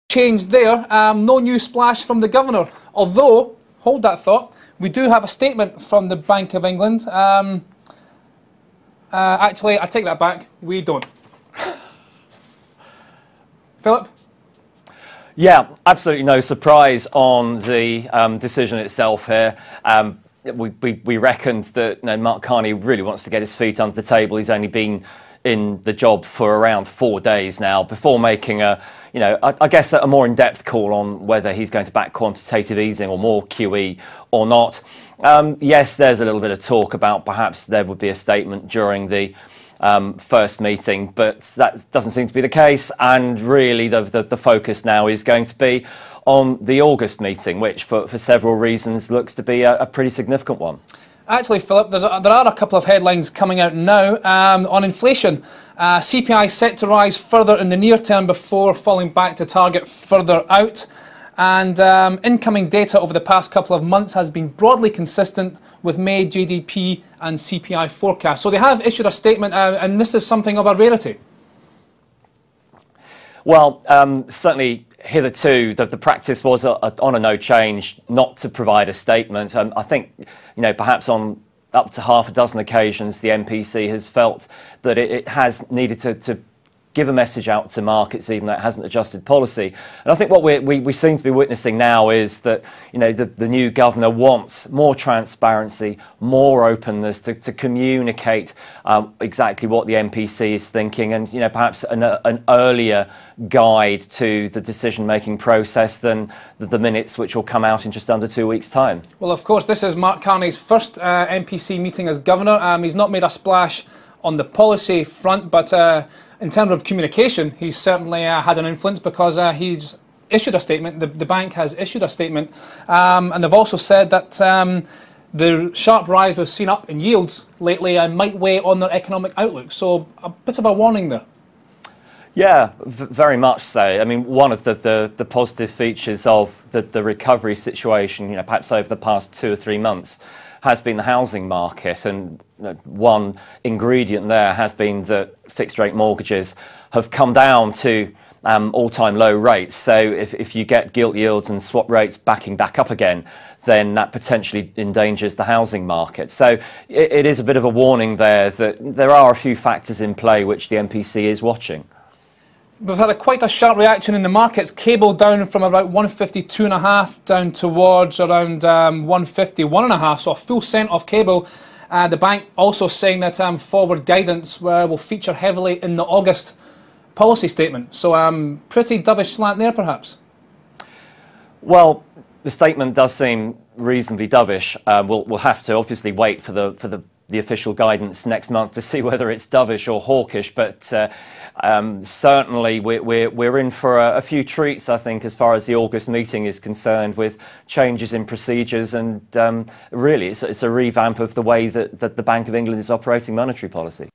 change there. No new splash from the governor. Although, hold that thought, we do have a statement from the Bank of England. Actually, I take that back. We don't. Philip? Yeah, absolutely no surprise on the decision itself here. We reckoned that Mark Carney really wants to get his feet under the table. He's only been in the job for around 4 days now before making I guess a more in-depth call on whether he's going to back quantitative easing or more QE or not. Yes, there's a little bit of talk about perhaps there would be a statement during the first meeting, but that doesn't seem to be the case, and really the focus now is going to be on the August meeting, which for several reasons looks to be a pretty significant one. Actually, Philip, there are a couple of headlines coming out now on inflation. CPI set to rise further in the near term before falling back to target further out. And incoming data over the past couple of months has been broadly consistent with May GDP and CPI forecasts. So they have issued a statement, and this is something of a rarity. Well, certainly hitherto the practice was on a no change not to provide a statement. I think, perhaps on up to half a dozen occasions the MPC has felt that it has needed to give a message out to markets, even though it hasn't adjusted policy. And I think what we seem to be witnessing now is that the new governor wants more transparency, more openness to communicate exactly what the MPC is thinking, and perhaps an earlier guide to the decision-making process than the minutes, which will come out in just under 2 weeks' time. Well, of course, this is Mark Carney's first MPC meeting as governor. He's not made a splash on the policy front, but in terms of communication, he's certainly had an influence, because he's issued a statement. The bank has issued a statement, and they've also said that the sharp rise we've seen up in yields lately might weigh on their economic outlook. So a bit of a warning there. Yeah, very much so. I mean, one of the positive features of the recovery situation, perhaps over the past 2 or 3 months, has been the housing market, and one ingredient there has been that fixed rate mortgages have come down to all-time low rates. So if you get gilt yields and swap rates backing back up again, then that potentially endangers the housing market. So it is a bit of a warning there that there are a few factors in play which the MPC is watching. We've had quite a sharp reaction in the markets. Cable down from about 152.5 down towards around 151.5, so a full cent off cable. The bank also saying that forward guidance will feature heavily in the August policy statement. So pretty dovish slant there, perhaps. Well, the statement does seem reasonably dovish. We'll have to obviously wait for the official guidance next month to see whether it's dovish or hawkish, but certainly we're in for a few treats, I think, as far as the August meeting is concerned, with changes in procedures, and really it's a revamp of the way that the Bank of England is operating monetary policy.